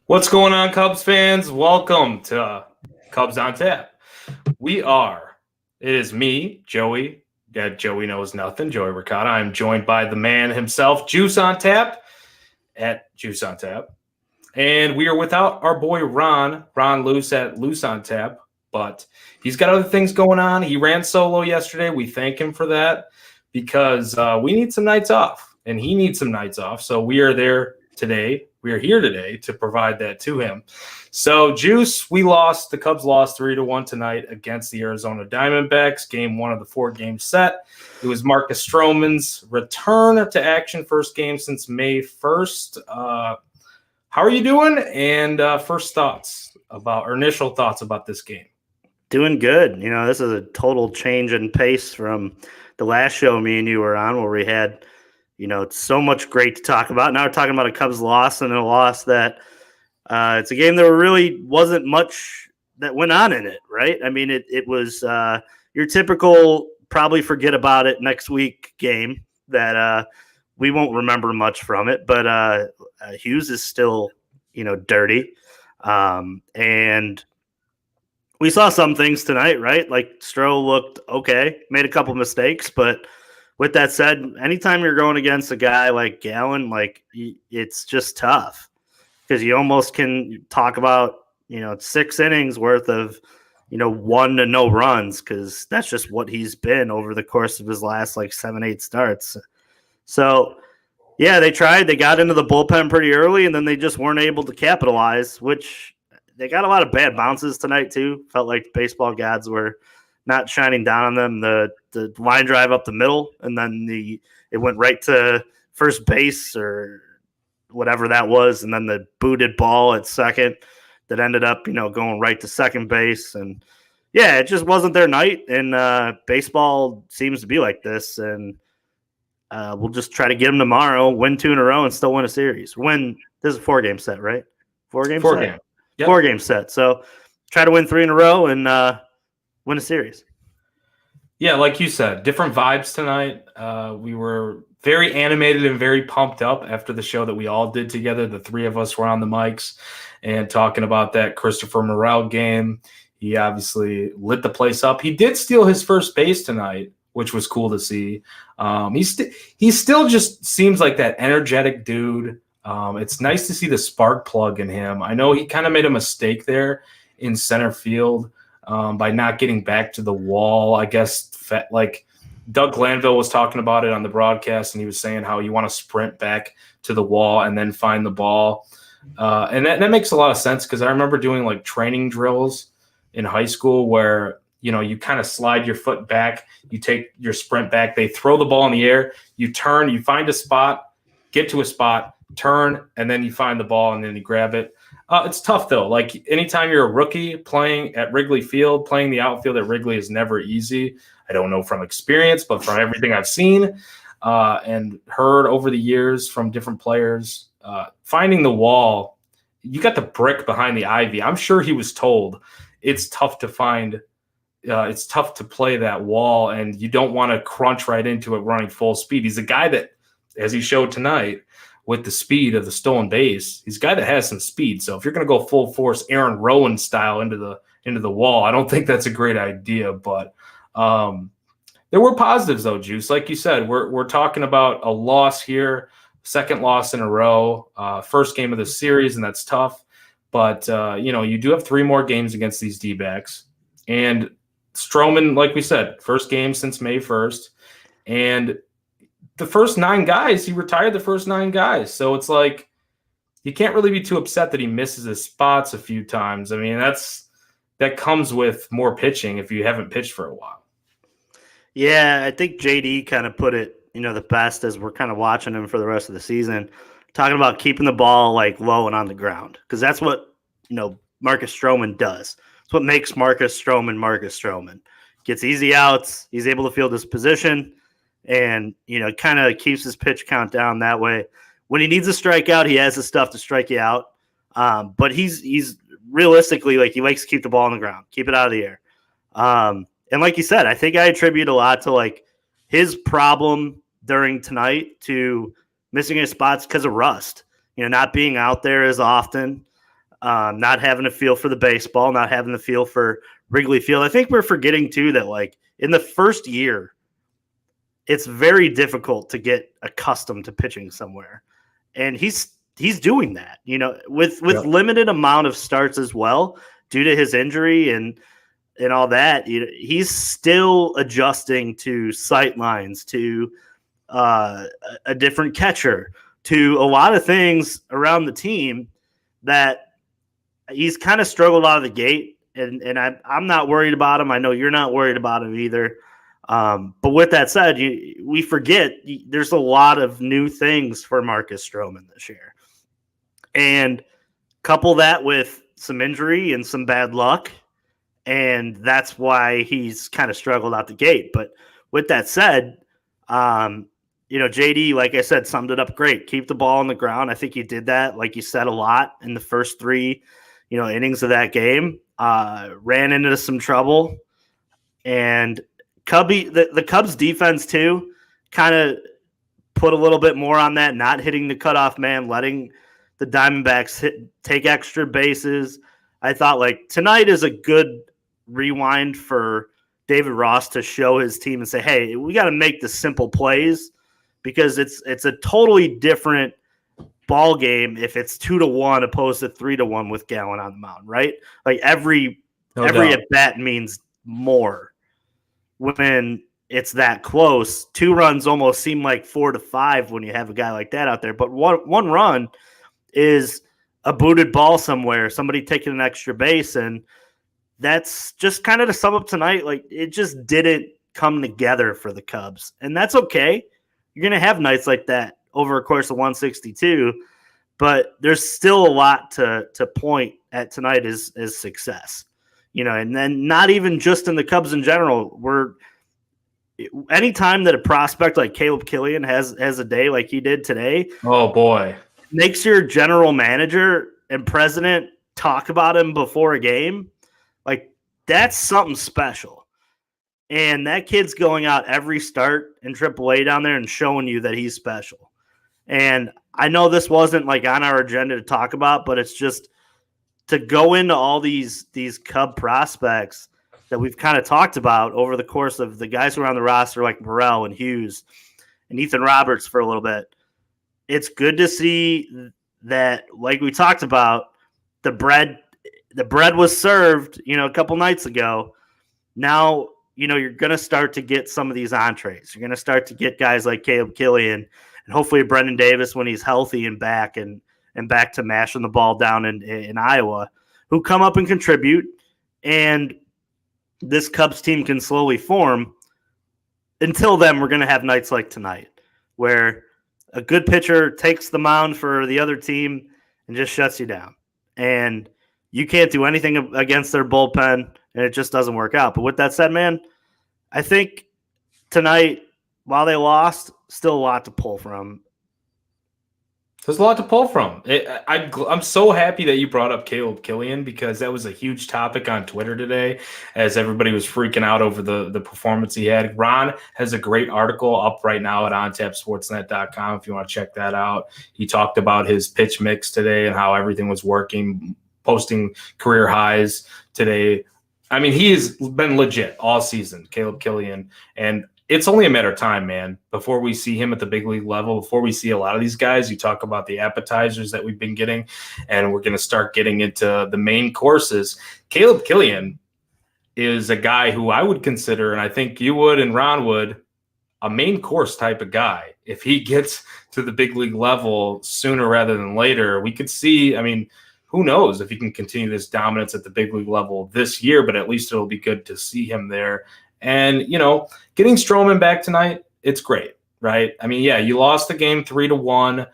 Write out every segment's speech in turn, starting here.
What's going on, Cubs fans? Welcome to Cubs on Tap. It is me, Joey. Yeah, Joey knows nothing, Joey Ricotta. I'm joined by the man himself, Juice on Tap, at Juice on Tap. And we are without our boy Ron Luce at Luce on Tap, but he's got other things going on. He ran solo yesterday. We thank him for that because we need some nights off, and he needs some nights off. So we are there today. We are here today to provide that to him. So, Juice, the Cubs lost 3-1 tonight against the Arizona Diamondbacks, game one of the 4-game set. It was Marcus Stroman's return to action, first game since May 1st. How are you doing? And initial thoughts about this game? Doing good. This is a total change in pace from the last show me and you were on, where we had so much great to talk about. Now we're talking about a Cubs loss, and a loss that it's a game that really wasn't much that went on in it, right? I mean, it was your typical probably forget about it next week game that we won't remember much from it. But Hughes is still, dirty. And we saw some things tonight, right? Like Str0's looked okay, made a couple mistakes, but with that said, anytime you're going against a guy like Gallen, it's just tough because you almost can talk about, 6 innings worth of, 1 to no runs, because that's just what he's been over the course of his last 7-8 starts. So, yeah, they got into the bullpen pretty early, and then they just weren't able to capitalize, which they got a lot of bad bounces tonight too. Felt like baseball gods were not shining down on them. The line drive up the middle, and then it went right to first base or whatever that was, and then the booted ball at second that ended up, going right to second base. And yeah, it just wasn't their night. And baseball seems to be like this. And we'll just try to get them tomorrow, win 2 in a row, and still win a series. This is a 4-game set, right? 4-game set. Yep. 4-game set. So try to win 3 in a row and win a series. Yeah, like you said, different vibes tonight. We were very animated and very pumped up after the show that we all did together. The 3 of us were on the mics and talking about that Christopher Morel game. He obviously lit the place up. He did steal his first base tonight, which was cool to see. He still just seems like that energetic dude. It's nice to see the spark plug in him. I know he kind of made a mistake there in center field by not getting back to the wall. I guess Doug Glanville was talking about it on the broadcast, and he was saying how you want to sprint back to the wall and then find the ball. And that makes a lot of sense, because I remember doing training drills in high school where, you kind of slide your foot back, you take your sprint back, they throw the ball in the air, you turn, you find a spot, get to a spot, turn, and then you find the ball and then you grab it. It's tough, though. Anytime you're a rookie playing at Wrigley Field, playing the outfield at Wrigley is never easy. I don't know from experience, but from everything I've seen and heard over the years from different players, finding the wall, you got the brick behind the ivy. I'm sure he was told it's tough to find. It's tough to play that wall, and you don't want to crunch right into it running full speed. He's a guy that, as he showed tonight, with the speed of the stolen base, he's a guy that has some speed. So if you're going to go full force Aaron Rowan style into the wall, I don't think that's a great idea. But there were positives, though, Juice. Like you said, we're talking about a loss here, second loss in a row, first game of the series, and that's tough. But you do have 3 more games against these Dbacks, and Stroman, like we said, first game since May 1st, and the first 9 guys, he retired the first 9 guys. So it's you can't really be too upset that he misses his spots a few times. I mean, that comes with more pitching if you haven't pitched for a while. Yeah, I think JD kind of put it, the best as we're kind of watching him for the rest of the season, talking about keeping the ball low and on the ground, because that's what, Marcus Stroman does. It's what makes Marcus Stroman Marcus Stroman. Gets easy outs. He's able to field his position. And, kind of keeps his pitch count down that way. When he needs a strikeout, he has the stuff to strike you out. But he's realistically, he likes to keep the ball on the ground, keep it out of the air. And like you said, I think I attribute a lot to his problem during tonight to missing his spots because of rust. Not being out there as often. not having a feel for the baseball, not having the feel for Wrigley Field. I think we're forgetting too that like in the first year, it's very difficult to get accustomed to pitching somewhere, and he's doing that. With limited amount of starts as well due to his injury and all that. He's still adjusting to sight lines, to a different catcher, to a lot of things around the team that he's kind of struggled out of the gate, and I'm not worried about him. I know you're not worried about him either. But with that said, we forget there's a lot of new things for Marcus Stroman this year. And couple that with some injury and some bad luck, and that's why he's kind of struggled out the gate. But with that said, JD, like I said, summed it up great. Keep the ball on the ground. I think he did that, like you said, a lot in the first three innings of that game. Ran into some trouble, and the Cubs defense too kind of put a little bit more on that, not hitting the cutoff man, letting the Diamondbacks take extra bases. I thought like tonight is a good rewind for David Ross to show his team and say, hey, we got to make the simple plays, because it's a totally different ball game if it's 2-1 opposed to 3-1 with Gallen on the mound, right? Like every at bat means more when it's that close. 2 runs almost seem like 4-5 when you have a guy like that out there. But one run is a booted ball somewhere, somebody taking an extra base, and that's just kind of to sum up tonight. Like it just didn't come together for the Cubs, and that's okay. You're gonna have nights like that over a course of 162, but there's still a lot to point at tonight as success, and then not even just in the Cubs in general. Anytime that a prospect like Caleb Killian has a day like he did today, oh boy, makes your general manager and president talk about him before a game, like that's something special. And that kid's going out every start in AAA down there and showing you that he's special. And I know this wasn't like on our agenda to talk about, but it's just to go into all these Cub prospects that we've kind of talked about over the course of the guys who are on the roster, like Morel and Hughes and Ethan Roberts for a little bit. It's good to see that, like we talked about, the bread was served, a couple nights ago. Now, you're going to start to get some of these entrees. You're going to start to get guys like Caleb Killian and hopefully Brendan Davis when he's healthy and back and back to mashing the ball down in Iowa, who come up and contribute. And this Cubs team can slowly form. Until then, we're going to have nights like tonight where a good pitcher takes the mound for the other team and just shuts you down. And you can't do anything against their bullpen, and it just doesn't work out. But with that said, man, I think tonight, while they lost, still a lot to pull from. There's a lot to pull from. I'm so happy that you brought up Caleb Killian, because that was a huge topic on Twitter today as everybody was freaking out over the performance he had. Ron has a great article up right now at ontapsportsnet.com if you want to check that out. He talked about his pitch mix today and how everything was working, posting career highs today. I mean, he has been legit all season, Caleb Killian, and it's only a matter of time, man, before we see him at the big league level, before we see a lot of these guys. You talk about the appetizers that we've been getting, and we're going to start getting into the main courses. Caleb Killian is a guy who I would consider, and I think you would and Ron would, a main course type of guy. If he gets to the big league level sooner rather than later, we could see, I mean, who knows if he can continue this dominance at the big league level this year, but at least it'll be good to see him there. And, getting Stroman back tonight, it's great, right? I mean, yeah, you lost the game 3-1.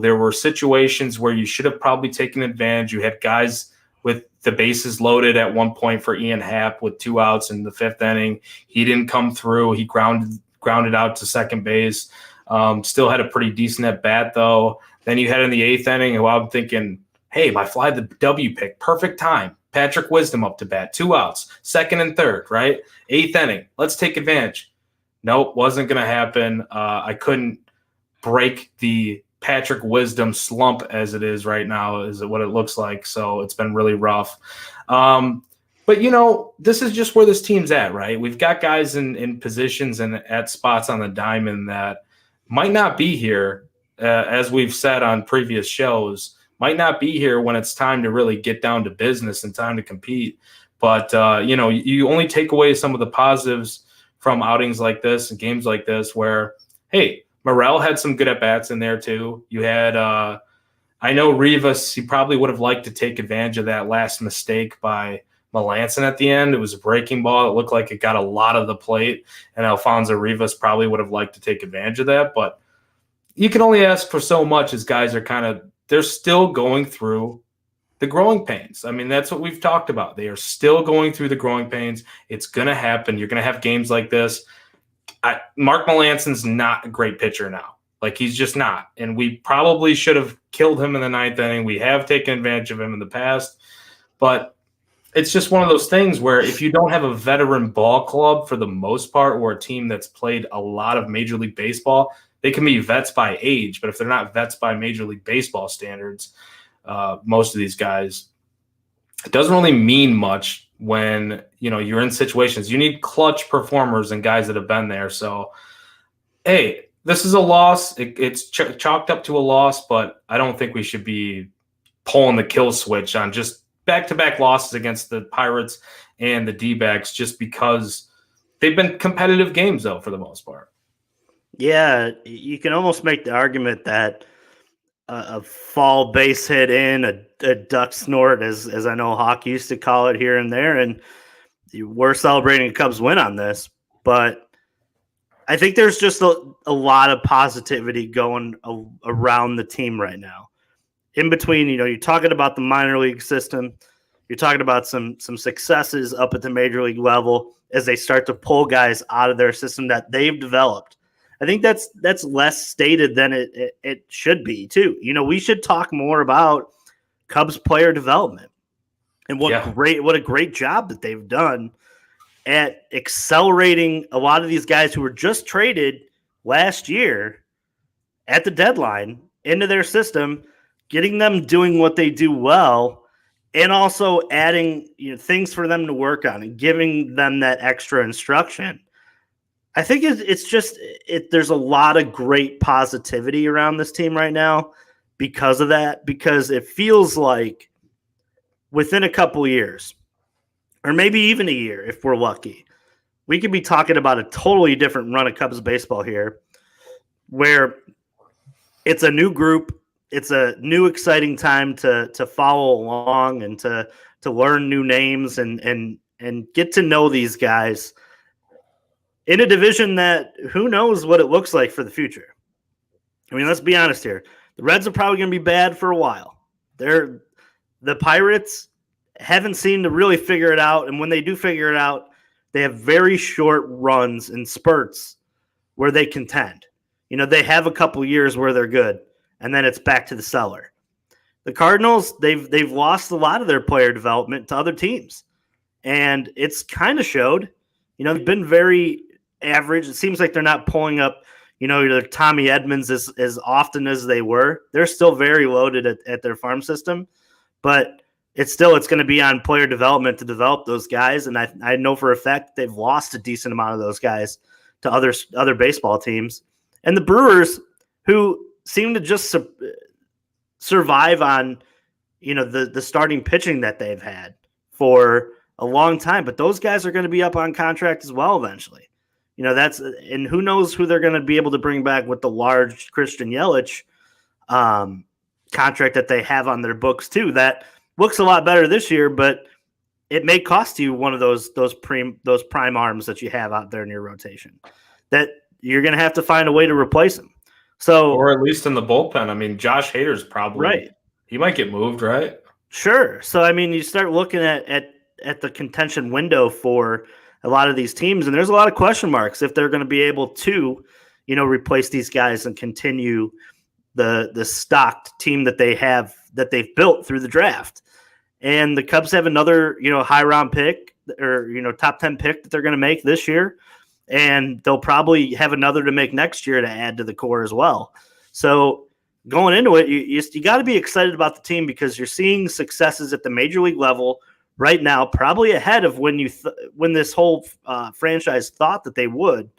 There were situations where you should have probably taken advantage. You had guys with the bases loaded at one point for Ian Happ with 2 outs in the 5th inning. He didn't come through. He grounded out to second base. Still had a pretty decent at bat, though. Then you had in the 8th inning, who I'm thinking, hey, my fly the W pick, perfect time. Patrick Wisdom up to bat, 2 outs, 2nd and 3rd, right? 8th inning, let's take advantage. Nope, wasn't going to happen. I couldn't break the Patrick Wisdom slump as it is right now is what it looks like. So it's been really rough. But, this is just where this team's at, right? We've got guys in positions and at spots on the diamond that might not be here, as we've said on previous shows, might not be here when it's time to really get down to business and time to compete. But, you only take away some of the positives from outings like this and games like this where, hey, Morel had some good at-bats in there too. You had I know Rivas, he probably would have liked to take advantage of that last mistake by Melanson at the end. It was a breaking ball. It looked like it got a lot of the plate, and Alfonso Rivas probably would have liked to take advantage of that. But you can only ask for so much as guys are they're still going through the growing pains. I mean, that's what we've talked about. They are still going through the growing pains. It's going to happen. You're going to have games like this. Mark Melanson's not a great pitcher now. Like, he's just not. And we probably should have killed him in the ninth inning. We have taken advantage of him in the past. But it's just one of those things where if you don't have a veteran ball club for the most part, or a team that's played a lot of Major League Baseball, they can be vets by age. But if they're not vets by Major League Baseball standards, most of these guys, it doesn't really mean much when, you're in situations. You need clutch performers and guys that have been there. So, hey, this is a loss. It's chalked up to a loss, but I don't think we should be pulling the kill switch on just back-to-back losses against the Pirates and the Dbacks just because they've been competitive games, though, for the most part. Yeah, you can almost make the argument that a fall base hit in, a duck snort, as I know Hawk used to call it here and there, and we're celebrating a Cubs win on this. But I think there's just a lot of positivity going around the team right now. In between, you're talking about the minor league system. You're talking about some successes up at the major league level as they start to pull guys out of their system that they've developed. I think that's less stated than it should be too. We should talk more about Cubs player development and what a great job that they've done at accelerating a lot of these guys who were just traded last year at the deadline into their system, getting them doing what they do well, and also adding things for them to work on and giving them that extra instruction. I think it's just there's a lot of great positivity around this team right now because of that, because it feels like within a couple years, or maybe even a year if we're lucky, we could be talking about a totally different run of Cubs baseball here, where it's a new group. It's a new exciting time to follow along and to learn new names and get to know these guys in a division that who knows what it looks like for the future. I mean, let's be honest here. The Reds are probably going to be bad for a while. The Pirates haven't seemed to really figure it out, and when they do figure it out, they have very short runs and spurts where they contend. They have a couple years where they're good, and then it's back to the cellar. The Cardinals, they've lost a lot of their player development to other teams, and it's kind of showed. They've been very average. It seems like they're not pulling up, Tommy Edmonds as often as they were. They're still very loaded at their farm system, but it's going to be on player development to develop those guys. And I know for a fact they've lost a decent amount of those guys to other baseball teams. And the Brewers, who seem to just survive on, the starting pitching that they've had for a long time. But those guys are going to be up on contract as well eventually. And who knows who they're going to be able to bring back with the large Christian Yelich contract that they have on their books too. That looks a lot better this year, but it may cost you one of those prime arms that you have out there in your rotation that you're going to have to find a way to replace them. So, or at least in the bullpen. I mean, Josh Hader's probably right. He might get moved, right? Sure. So, I mean, you start looking at the contention window for a lot of these teams, and there's a lot of question marks if they're going to be able to, replace these guys and continue the stocked team that they've built through the draft. And the Cubs have another, high round pick or, top 10 pick that they're going to make this year. And they'll probably have another to make next year to add to the core as well. So going into it, you got to be excited about the team because you're seeing successes at the major league level right now, probably ahead of when when this whole franchise thought that they would.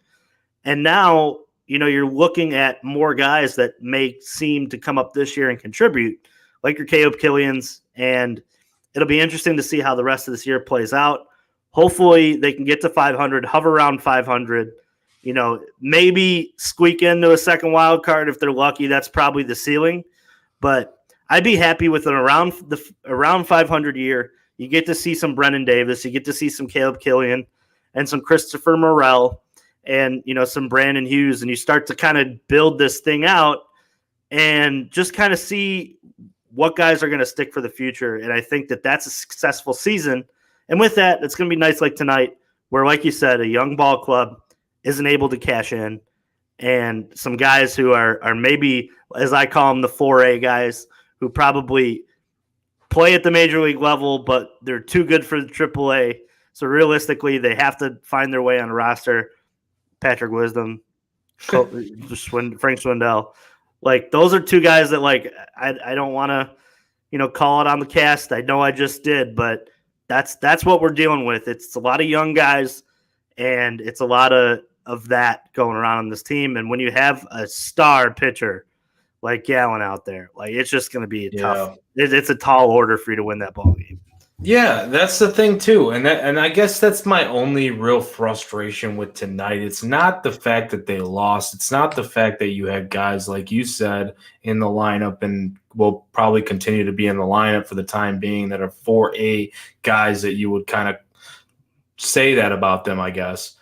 And now, you're looking at more guys that may seem to come up this year and contribute, like your Caleb Killians, and it'll be interesting to see how the rest of this year plays out. Hopefully they can get to 500, hover around 500, maybe squeak into a second wild card if they're lucky. That's probably the ceiling. But I'd be happy with an around 500 year. You get to see some Brennan Davis. You get to see some Caleb Killian and some Christopher Morel and, some Brandon Hughes. And you start to kind of build this thing out and just kind of see what guys are going to stick for the future. And I think that that's a successful season. And with that, it's going to be nights like tonight where, like you said, a young ball club isn't able to cash in, and some guys who are maybe, as I call them, the 4A guys who probably play at the major league level, but they're too good for the AAA. So realistically, they have to find their way on a roster. Patrick Wisdom, Frank Swindell. Like, those are two guys that, like, I don't want to, call it on the cast. I know I just did, but that's what we're dealing with. It's a lot of young guys, and it's a lot of that going around on this team. And when you have a star pitcher like Gallen out there, like, it's just going to be tough. It's a tall order for you to win that ball game. Yeah, that's the thing too. And I guess that's my only real frustration with tonight. It's not the fact that they lost. It's not the fact that you had guys, like you said, in the lineup and will probably continue to be in the lineup for the time being that are 4A guys that you would kind of say that about them, I guess.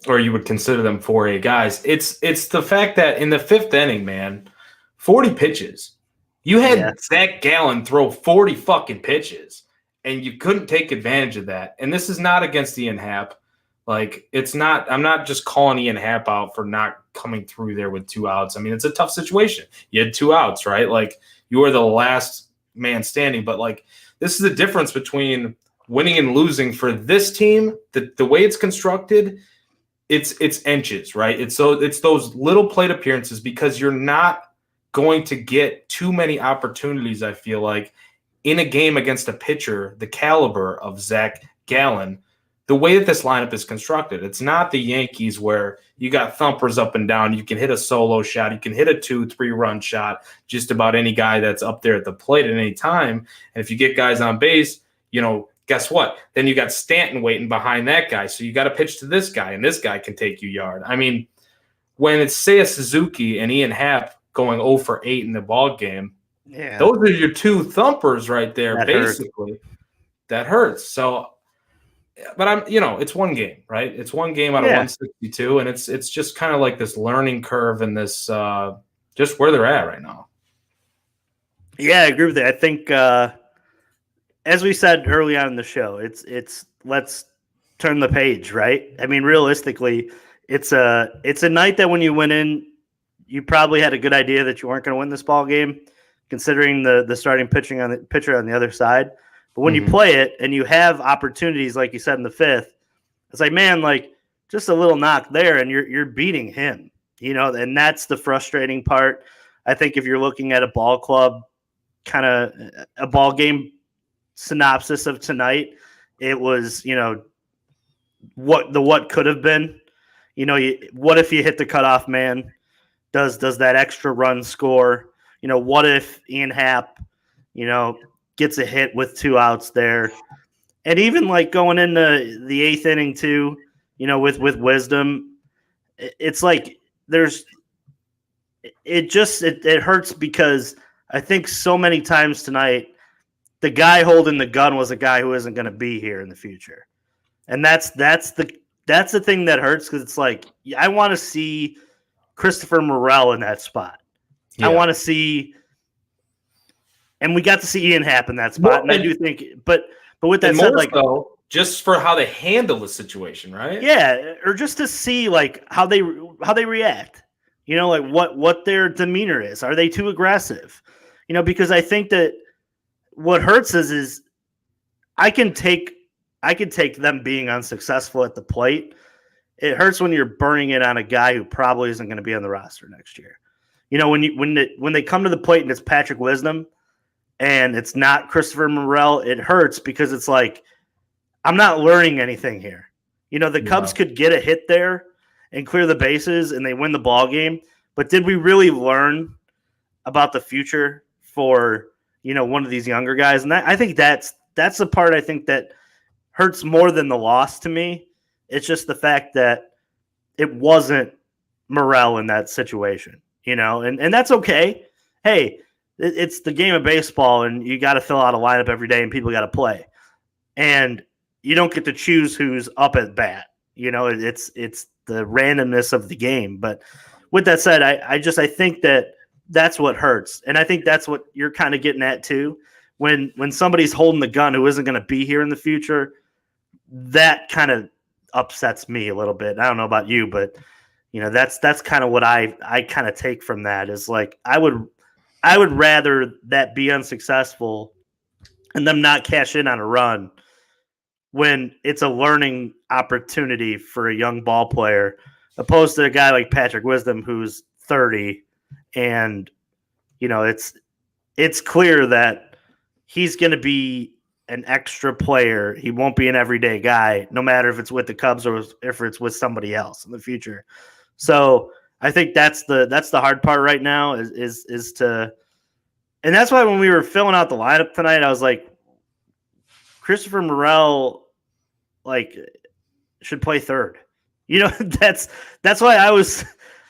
Or you would consider them 4A guys. It's the fact that in the fifth inning, man, 40 pitches. You had Zach Gallen throw 40 fucking pitches, and you couldn't take advantage of that. And this is not against Ian Happ. Like, it's not – I'm not just calling Ian Happ out for not coming through there with 2 outs. I mean, it's a tough situation. You had 2 outs, right? Like, you were the last man standing. But, like, this is the difference between winning and losing for this team. The way it's constructed – it's inches, right? It's those little plate appearances because you're not going to get too many opportunities, I feel like, in a game against a pitcher the caliber of Zach Gallen. The way that this lineup is constructed, it's not the Yankees where you got thumpers up and down. You can hit a solo shot. You can hit a 2-3 run shot, just about any guy that's up there at the plate at any time. And if you get guys on base, guess what? Then you got Stanton waiting behind that guy. So you got to pitch to this guy, and this guy can take you yard. I mean, when it's Seiya Suzuki and Ian Happ going 0 for 8 in the ball game, those are your 2 thumpers right there, that basically. Hurts. That hurts. So, but it's one game, right? It's one game out of 162, and it's just kind of like this learning curve and this just where they're at right now. Yeah, I agree with that. I think as we said early on in the show, it's let's turn the page, right? I mean, realistically, it's a night that when you went in, you probably had a good idea that you weren't going to win this ball game, considering the starting pitcher on the other side. But when you play it and you have opportunities, like you said in the fifth, it's like, man, like, just a little knock there, and you're beating him, and that's the frustrating part. I think if you're looking at a ball club, kind of a ball game synopsis of tonight, it was, what could have been, what if you hit the cutoff man? Does that extra run score? What if Ian Happ, gets a hit with 2 outs there? And even like going into the 8th inning too, with Wisdom, it's like it hurts because I think so many times tonight, the guy holding the gun was a guy who isn't going to be here in the future. And that's the thing that hurts, because it's like, I want to see Christopher Morel in that spot. Yeah. I want to see, and we got to see Ian Happ in that spot. Well, and I do think, but with that said, like, so, just for how they handle the situation, right? Yeah, or just to see like how they react. Like what their demeanor is. Are they too aggressive? Because I think that what hurts is I can take them being unsuccessful at the plate. It hurts when you're burning it on a guy who probably isn't going to be on the roster next year. You know, when they come to the plate and it's Patrick Wisdom and it's not Christopher Morel, it hurts because it's like, I'm not learning anything here. You know, the Cubs could get a hit there and clear the bases and they win the ball game, but did we really learn about the future for, you know, one of these younger guys? And I think that's the part I think that hurts more than the loss to me. It's just the fact that it wasn't Morel in that situation, you know, and that's okay. Hey, it's the game of baseball and you got to fill out a lineup every day and people got to play. And you don't get to choose who's up at bat. You know, it's the randomness of the game. But with that said, I think that's what hurts. And I think that's what you're kind of getting at too. When somebody's holding the gun who isn't going to be here in the future, that kind of upsets me a little bit. I don't know about you, but you know, that's kind of what I kind of take from that is like, I would rather that be unsuccessful and them not cash in on a run when it's a learning opportunity for a young ball player, opposed to a guy like Patrick Wisdom who's 30, and you know it's clear that he's going to be an extra player. He won't be an everyday guy, no matter if it's with the Cubs or if it's with somebody else in the future. So I think that's the hard part right now is to, and that's why when we were filling out the lineup tonight, I was like, Christopher Morel, like, should play third. You know, that's why I was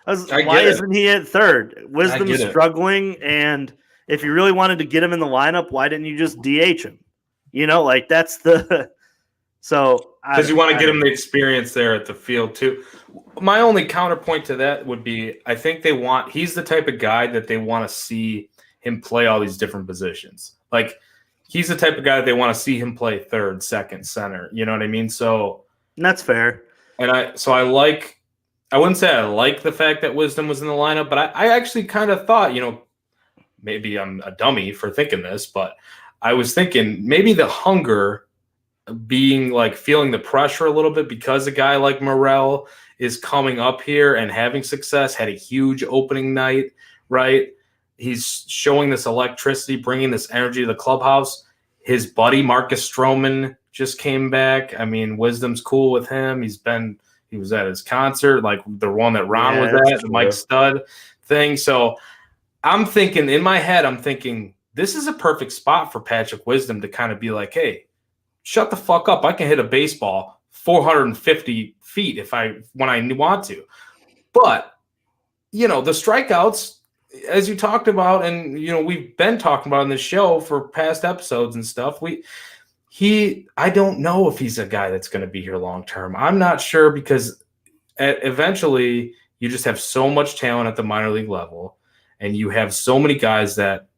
why isn't he at third? Wisdom's struggling, and if you really wanted to get him in the lineup, why didn't you just DH him? You know, like that's the so because you want to get him the experience there at the field too. My only counterpoint to that would be I think he's the type of guy that they want to see him play all these different positions. Like he's the type of guy that they want to see him play third, second, center. You know what I mean? So that's fair. And I wouldn't say I like the fact that Wisdom was in the lineup, but I actually kind of thought, you know, maybe I'm a dummy for thinking this, but I was thinking maybe the hunger being like feeling the pressure a little bit because a guy like Morel is coming up here and having success, had a huge opening night, right? He's showing this electricity, bringing this energy to the clubhouse. His buddy Marcus Stroman just came back. I mean, Wisdom's cool with him. He was at his concert, like the one that Ron was at, the Mike Stud thing. So I'm thinking in my head, this is a perfect spot for Patrick Wisdom to kind of be like, hey, shut the fuck up. I can hit a baseball 450 feet when I want to. But, you know, the strikeouts, as you talked about, and, you know, we've been talking about on this show for past episodes and stuff, I don't know if he's a guy that's going to be here long term. I'm not sure because eventually you just have so much talent at the minor league level, and you have so many guys that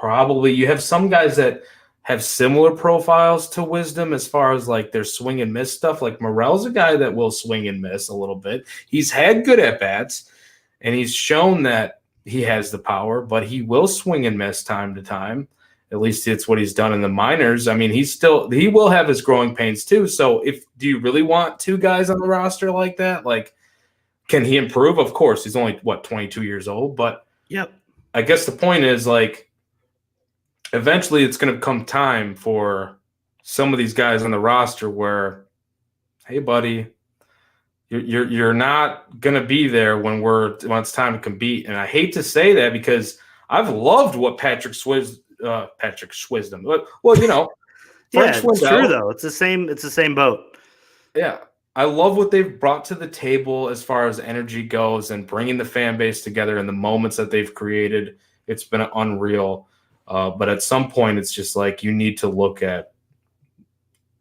you have some guys that have similar profiles to Wisdom as far as like their swing and miss stuff. Like Morel's a guy that will swing and miss a little bit. He's had good at bats, and he's shown that he has the power, but he will swing and miss time to time. At least it's what he's done in the minors. I mean, he will have his growing pains too. So do you really want two guys on the roster like that? Like, can he improve? Of course, he's only 22 years old, but yep. I guess the point is like, eventually it's going to come time for some of these guys on the roster where, hey buddy, you're not going to be there when it's time to compete. And I hate to say that because I've loved what Patrick Swisdom. Well, you know, yeah, it's true though. It's the same boat. Yeah, I love what they've brought to the table as far as energy goes and bringing the fan base together and the moments that they've created. It's been unreal. But at some point, it's just like you need to look at,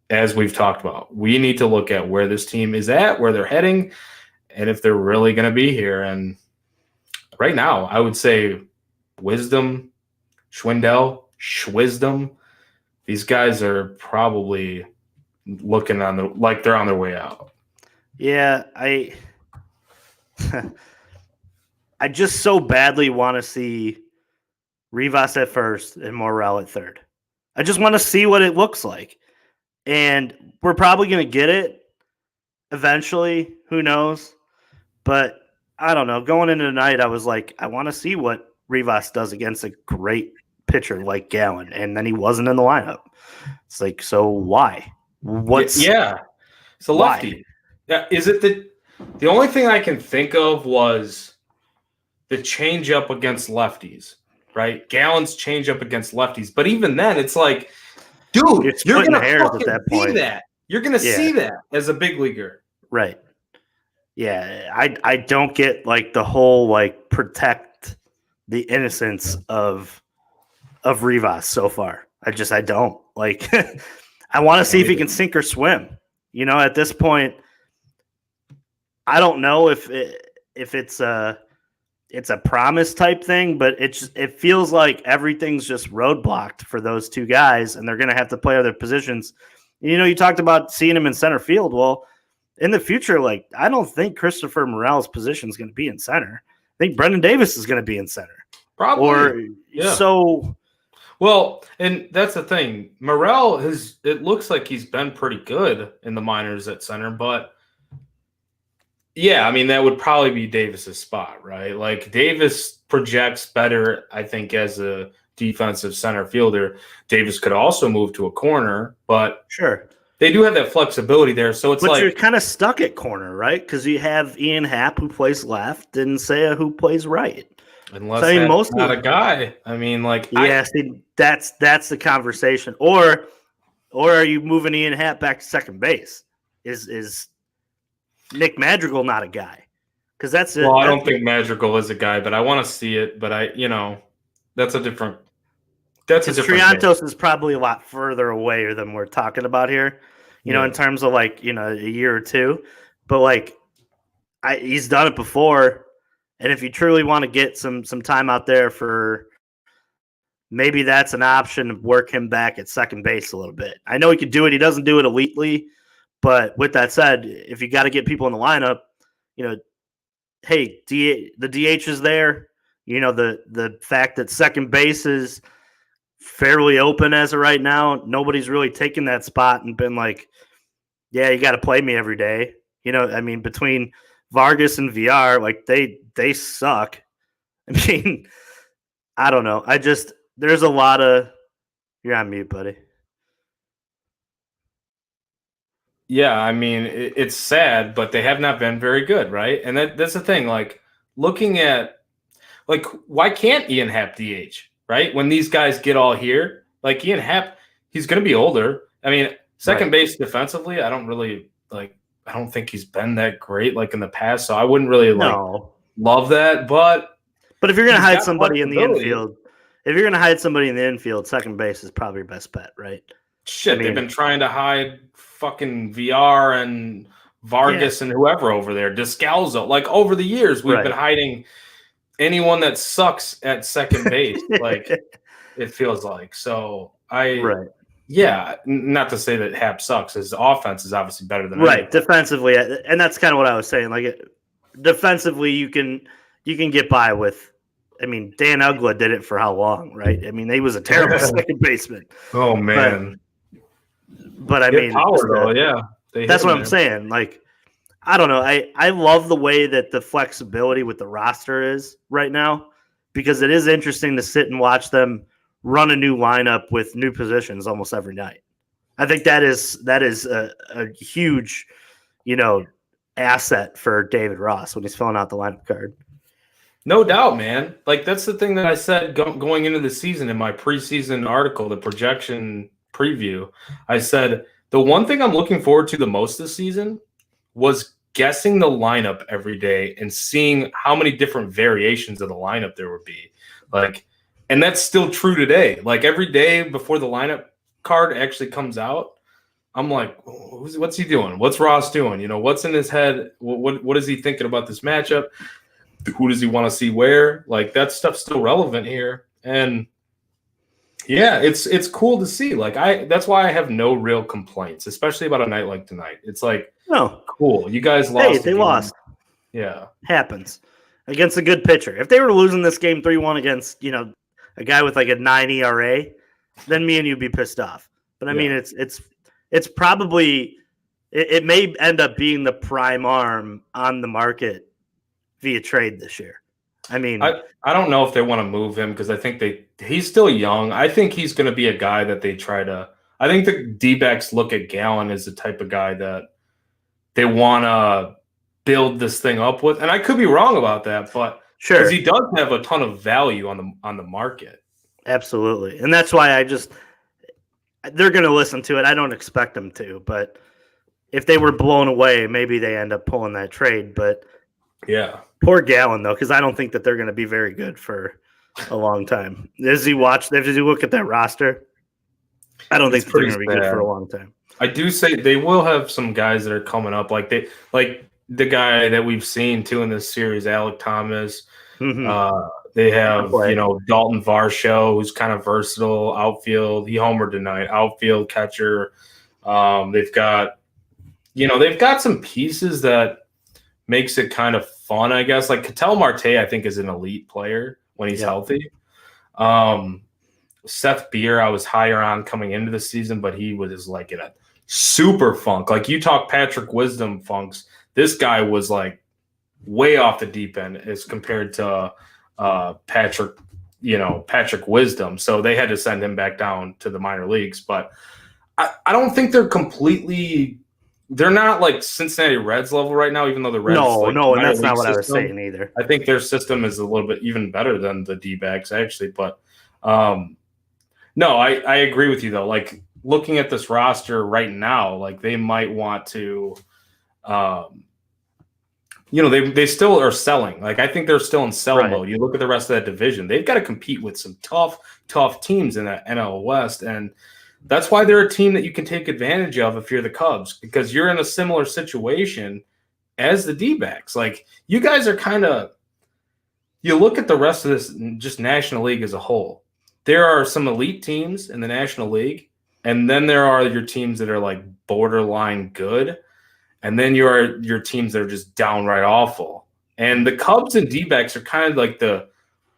as we've talked about, we need to look at where this team is at, where they're heading, and if they're really going to be here. And right now, I would say Wisdom, Schwisdom, these guys are probably looking like they're on their way out. Yeah, I just so badly want to see Rivas at first and Morel at third. I just want to see what it looks like. And we're probably going to get it eventually. Who knows? But I don't know. Going into tonight, I was like, I want to see what Rivas does against a great pitcher like Gallen, and then he wasn't in the lineup. It's like, so why? Yeah, it's a lefty. Why? Yeah, is it the only thing I can think of was the changeup against lefties, right? Gallen's changeup against lefties, but even then, it's like, dude, you're gonna fucking see that. You're gonna see that as a big leaguer, right? Yeah, I don't get like the whole like protect the innocence of Rivas so far. I don't like. I want to see if he can sink or swim. You know, at this point, I don't know if it's a promise type thing, but it feels like everything's just roadblocked for those two guys, and they're going to have to play other positions. You know, you talked about seeing him in center field. Well, in the future, like, I don't think Christopher Morel's position is going to be in center. I think Brendan Davis is going to be in center. Probably. So. Well, and that's the thing. Morel it looks like he's been pretty good in the minors at center, but yeah, I mean, that would probably be Davis's spot, right? Like, Davis projects better, I think, as a defensive center fielder. Davis could also move to a corner, but sure, they do have that flexibility there. So it's but you're kind of stuck at corner, right? Because you have Ian Happ who plays left and Seiya who plays right. Unless that's not a guy. I mean, like, see, that's the conversation. Or are you moving Ian Happ back to second base? Is Nick Madrigal not a guy? Because that's it. Well, I don't think Madrigal is a guy, but I want to see it. But that's a different. That's a different. Str0's is probably a lot further away than we're talking about here. You know, in terms of like a year or two, but like he's done it before. And if you truly want to get some time out there for, maybe that's an option to work him back at second base a little bit. I know he could do it. He doesn't do it elitely. But with that said, if you got to get people in the lineup, hey, the DH is there. You know, the fact that second base is fairly open as of right now, nobody's really taken that spot and been like, yeah, you got to play me every day. You know, I mean, between Vargas and VR, like they suck. I mean, I don't know. There's a lot of. You're on mute, buddy. Yeah, I mean, it's sad, but they have not been very good, right? And that's the thing. Like, looking at, like, why can't Ian Happ DH, right? When these guys get all here, like Ian Happ, he's going to be older. I mean, second base defensively, I don't think he's been that great like in the past, so I wouldn't really love that. But if you're going to hide somebody in the infield, second base is probably your best bet, right? Shit, they've been trying to hide fucking VR and Vargas and whoever over there, Descalzo. Like, over the years, we've been hiding anyone that sucks at second base. Like, it feels like. So yeah, not to say that Happ sucks. His offense is obviously better than anyone. Defensively, and that's kind of what I was saying. Like, defensively, you can get by with. I mean, Dan Uggla did it for how long, right? I mean, he was a terrible second baseman. Oh man. But I mean, that's what I'm saying. Like, I don't know. I love the way that the flexibility with the roster is right now, because it is interesting to sit and watch them run a new lineup with new positions almost every night. I think that is a huge, asset for David Ross when he's filling out the lineup card. No doubt, man. Like, that's the thing that I said going into the season in my preseason article, the projection preview. I said the one thing I'm looking forward to the most this season was guessing the lineup every day and seeing how many different variations of the lineup there would be. Like, and that's still true today. Like, every day before the lineup card actually comes out, I'm like, what's he doing? What's Ross doing? What's in his head? What is he thinking about this matchup? Who does he want to see where? Like, that stuff's still relevant here. And yeah, it's cool to see. Like, that's why I have no real complaints, especially about a night like tonight. It's like, cool. You guys lost. Hey, they lost. Yeah. Happens. Against a good pitcher. If they were losing this game 3-1 against, a guy with like a 9 ERA, then me and you'd be pissed off. But I mean, it's probably, it may end up being the prime arm on the market via trade this year. I mean, I don't know if they want to move him because I think he's still young. I think he's going to be a guy that they try to. I think the D-backs look at Gallen as the type of guy that they want to build this thing up with, and I could be wrong about that, but sure, because he does have a ton of value on the market. Absolutely, and that's why they're going to listen to it. I don't expect them to, but if they were blown away, maybe they end up pulling that trade. But yeah, poor Gallen though, because I don't think that they're going to be very good for a long time. As you look at that roster, I don't think that they're going to be good for a long time. I do say they will have some guys that are coming up, like the guy that we've seen too in this series, Alec Thomas. Mm-hmm. They have Dalton Varsho, who's kind of versatile outfield. He homered tonight, outfield catcher. They've got some pieces that makes it kind of fun, I guess. Like Ketel Marte, I think, is an elite player when he's healthy. Seth Beer, I was higher on coming into the season, but he was like in a super funk. Like you talk Patrick Wisdom funks, this guy was like way off the deep end as compared to Patrick Wisdom. So they had to send him back down to the minor leagues. But I don't think they're not like Cincinnati Reds level right now, even though the Reds. No, and that's not what I was saying either. I think their system is a little bit even better than the D-backs actually. But no, I agree with you though. Like looking at this roster right now, like they might want to they still are selling. Like I think they're still in sell mode. You look at the rest of that division; they've got to compete with some tough teams in the NL West, and that's why they're a team that you can take advantage of if you're the Cubs, because you're in a similar situation as the D-backs. Like you guys are kind of. You look at the rest of this just National League as a whole. There are some elite teams in the National League, and then there are your teams that are like borderline good. And then your teams that are just downright awful. And the Cubs and D-backs are kind of like the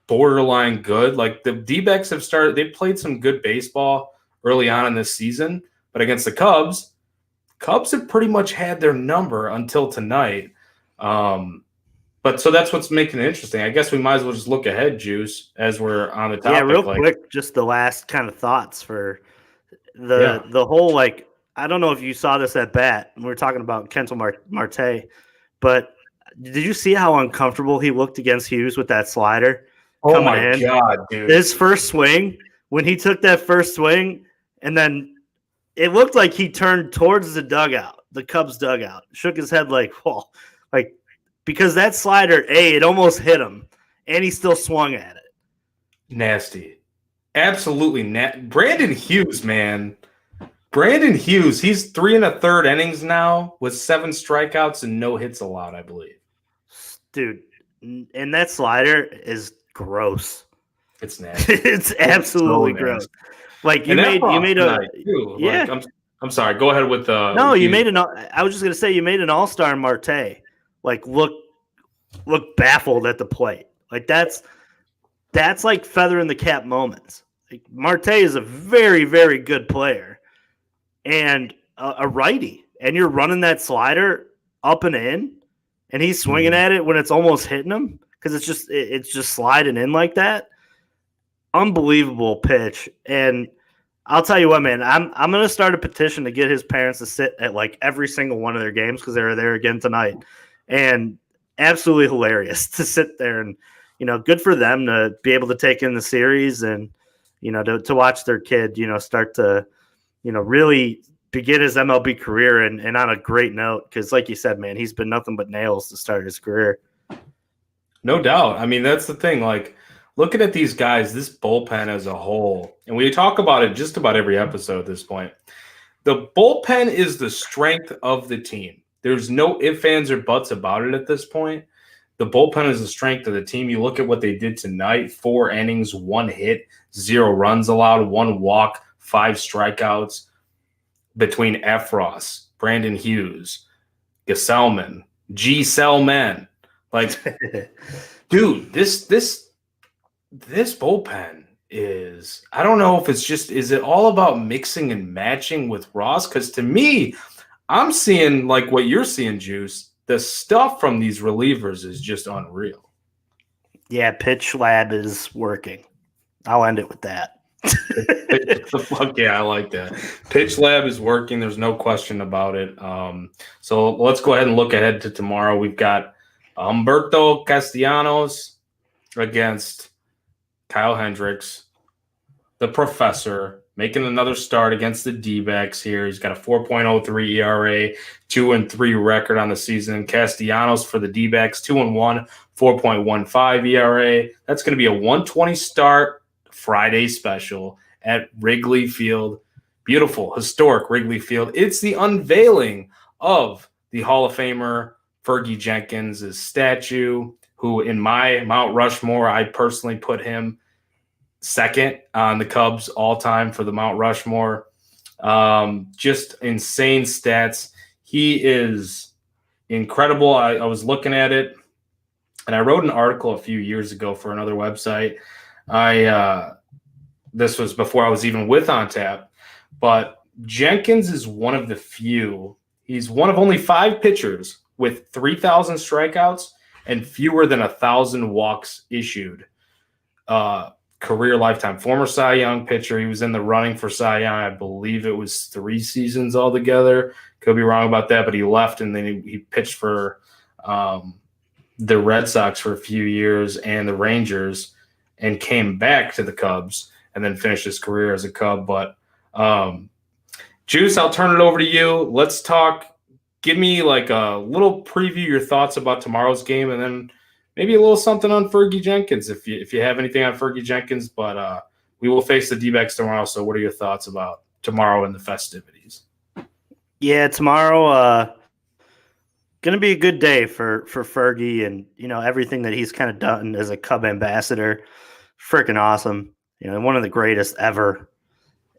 borderline good. Like the D-backs they played some good baseball early on in this season, but against the Cubs have pretty much had their number until tonight. But so that's what's making it interesting. I guess we might as well just look ahead, Juice, as we're on the topic. Yeah, real quick, just the last kind of thoughts for the whole like. I don't know if you saw this at bat. We were talking about Ketel Marte, but did you see how uncomfortable he looked against Hughes with that slider? Oh my God, dude! His first swing, when he took that first swing, and then it looked like he turned towards the dugout, the Cubs dugout, shook his head like, "Whoa!" Like because that slider, it almost hit him, and he still swung at it. Nasty, absolutely nasty. Brandon Hughes, man. Brandon Hughes, he's 3 1/3 innings now with 7 strikeouts and no hits allowed, I believe. Dude, and that slider is gross. It's nasty. It's absolutely gross. Like you made a yeah. Like, I'm sorry. Go ahead with the. No, you made an. I was just gonna say you made an all-star Marte. Like look baffled at the plate. Like that's like feather in the cap moments. Like Marte is a very very good player. And a righty, and you're running that slider up and in, and he's swinging at it when it's almost hitting him because it's just sliding in like that. Unbelievable pitch. And I'll tell you what, man, I'm gonna start a petition to get his parents to sit at like every single one of their games because they were there again tonight, and absolutely hilarious to sit there and good for them to be able to take in the series and to watch their kid start to. Really begin his MLB career and on a great note because, like you said, man, he's been nothing but nails to start his career. No doubt. I mean, that's the thing. Like, looking at these guys, this bullpen as a whole, and we talk about it just about every episode at this point, the bullpen is the strength of the team. There's no ifs, ands, or buts about it at this point. The bullpen is the strength of the team. You look at what they did tonight, 4 innings, 1 hit, 0 runs allowed, 1 walk, 5 strikeouts between Efros, Brandon Hughes, Gesellman, G. Selman. Like, dude, this bullpen is, I don't know if it's just, is it all about mixing and matching with Ross? Because to me, I'm seeing like what you're seeing, Juice. the stuff from these relievers is just unreal. Yeah, pitch lab is working. I'll end it with that. Fuck yeah, I like that. Pitch lab is working. There's no question about it. So let's go ahead and look ahead to tomorrow. We've got Umberto Castillanos against Kyle Hendricks, the professor, making another start against the Dbacks here. He's got a 4.03 ERA, 2-3 record on the season. Castillanos for the Dbacks, 2-1, 4.15 ERA. That's going to be a 120 start Friday special at Wrigley Field. Beautiful, historic Wrigley Field. It's the unveiling of the Hall of Famer Fergie Jenkins' statue, who in my Mount Rushmore, I personally put him second on the Cubs all time for the Mount Rushmore. Just insane stats. He is incredible. I was looking at it, and I wrote an article a few years ago for another website. This was before I was even with On Tap, but Jenkins is one of the few. He's one of only 5 pitchers with 3,000 strikeouts and fewer than 1,000 walks issued. Career lifetime. Former Cy Young pitcher. He was in the running for Cy Young. I believe it was 3 seasons altogether. Could be wrong about that, but he left and then he pitched for the Red Sox for a few years and the Rangers and came back to the Cubs and then finished his career as a Cub. But Juice, I'll turn it over to you. Let's talk. Give me like a little preview, your thoughts about tomorrow's game, and then maybe a little something on Fergie Jenkins if you have anything on Fergie Jenkins. But we will face the Dbacks tomorrow. So what are your thoughts about tomorrow and the festivities? Yeah, tomorrow going to be a good day for Fergie and, everything that he's kind of done as a Cub ambassador. Freaking awesome. One of the greatest ever.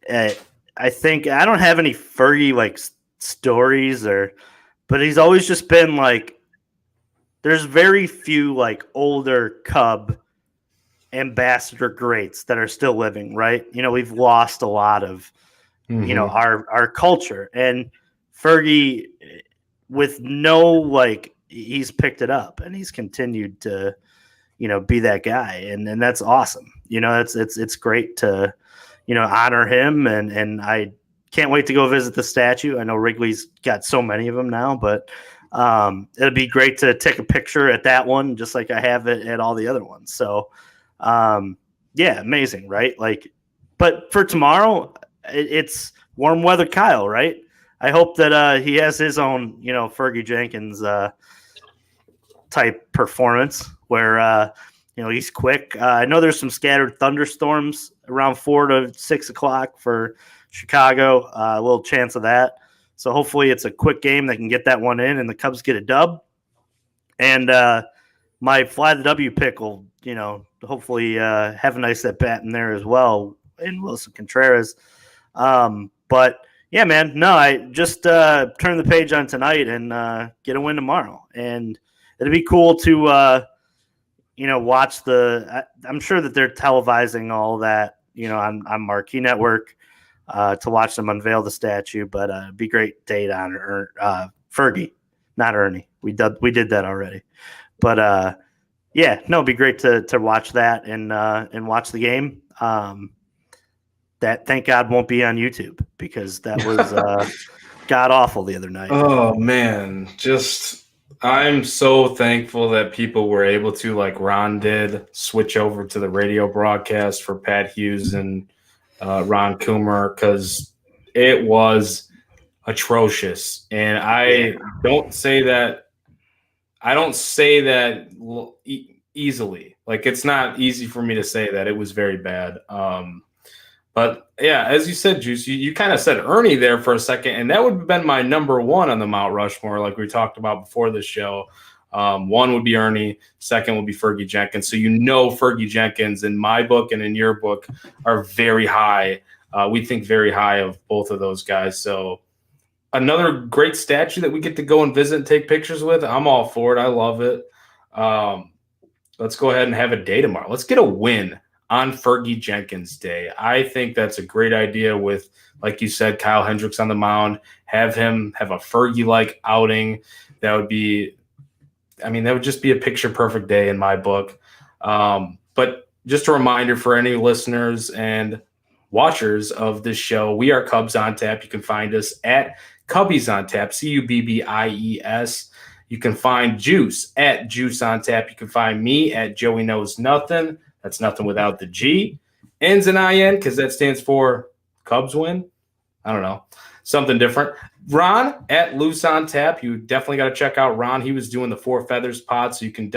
I think I don't have any Fergie like stories but he's always just been like, there's very few like older Cub ambassador greats that are still living, right? We've lost a lot of, our culture, and Fergie with he's picked it up and he's continued to, be that guy. And that's awesome. It's great to, honor him. And I can't wait to go visit the statue. I know Wrigley's got so many of them now, but it'd be great to take a picture at that one, just like I have it at all the other ones. So, yeah, amazing, right? But for tomorrow, it's warm weather Kyle, right? I hope that he has his own, Fergie Jenkins type performance where, he's quick. I know there's some scattered thunderstorms around 4 to 6 o'clock for Chicago, a little chance of that. So hopefully it's a quick game that can get that one in and the Cubs get a dub. And my fly the W pick will, hopefully have a nice at bat in there as well in Wilson Contreras. But yeah, man, no, I just turn the page on tonight and get a win tomorrow. And it'd be cool to, watch I'm sure that they're televising all that, on Marquee Network. To watch them unveil the statue, but it'd be great day to honor Fergie, not Ernie. We did that already, but yeah, no, it'd be great to watch that and watch the game. That thank God won't be on YouTube because that was god awful the other night. Oh man, I'm so thankful that people were able to, like Ron did, switch over to the radio broadcast for Pat Hughes and Ron Coomer, because it was atrocious. And I don't say that easily. Like, it's not easy for me to say that. It was very bad. But yeah, as you said, Juice, you kind of said Ernie there for a second, and that would have been my number 1 on the Mount Rushmore, like we talked about before this show. 1 would be Ernie, 2nd would be Fergie Jenkins. So Fergie Jenkins in my book and in your book are very high. We think very high of both of those guys. So another great statue that we get to go and visit and take pictures with. I'm all for it. I love it. Let's go ahead and have a day tomorrow. Let's get a win on Fergie Jenkins Day. I think that's a great idea with, like you said, Kyle Hendricks on the mound. Have him have a Fergie-like outing. that would be, I mean, that would just be a picture perfect day in my book. But just a reminder for any listeners and watchers of this show, we are Cubs on Tap. You can find us at Cubbies on Tap, Cubbies. You can find Juice at Juice on Tap. You can find me at Joey Knows Nothing. That's nothing without the G. N's and IN, because that stands for Cubs win. I don't know. Something different. Ron at Loose on Tap. You definitely got to check out Ron. He was doing the Four Feathers pod, so you can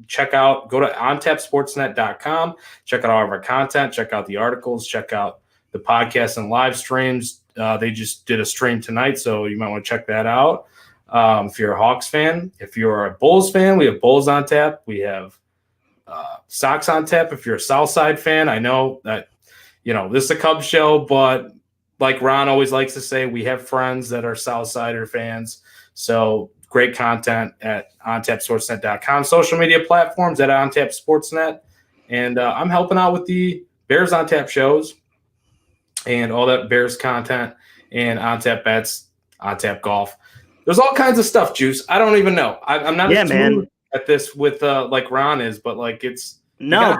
check out, go to ontapsportsnet.com, check out all of our content, check out the articles, check out the podcast and live streams. They just did a stream tonight, so you might want to check that out. If you're a Hawks fan, if you're a Bulls fan, we have Bulls on Tap. We have Sox on Tap. If you're a Southside fan, I know that, this is a Cubs show, but like Ron always likes to say, we have friends that are Southsider fans. So great content at ontapsportsnet.com. Social media platforms at ontapsportsnet. And I'm helping out with the Bears on Tap shows and all that Bears content and on tap bets, on tap golf. There's all kinds of stuff, Juice. I don't even know. I'm not as smooth at this with like Ron is, but like it's no.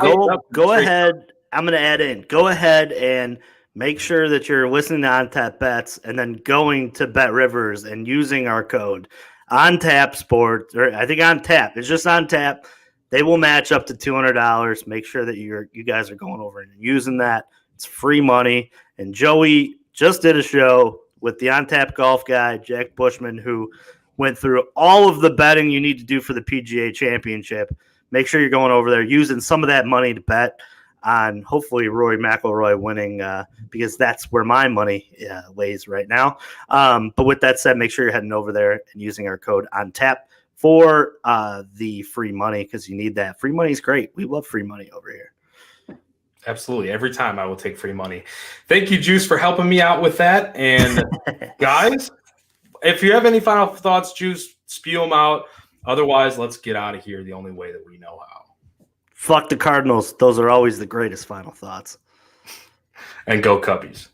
Go ahead. I'm going to add in. Go ahead and make sure that you're listening to On Tap Bets and then going to Bet Rivers and using our code On Tap Sports, or I think On Tap. It's just On Tap. They will match up to $200. Make sure that you guys are going over and using that. It's free money. And Joey just did a show with the On Tap golf guy, Jack Bushman, who went through all of the betting you need to do for the PGA Championship. Make sure you're going over there using some of that money to bet on hopefully Rory McIlroy winning, because that's where my money lays right now. But with that said, make sure you're heading over there and using our code on tap for the free money, because you need that. Free money is great. We love free money over here. Absolutely. Every time I will take free money. Thank you, Juice, for helping me out with that. And guys, if you have any final thoughts, Juice, spew them out. Otherwise, let's get out of here the only way that we know how. Fuck the Cardinals. Those are always the greatest final thoughts. And go Cubbies.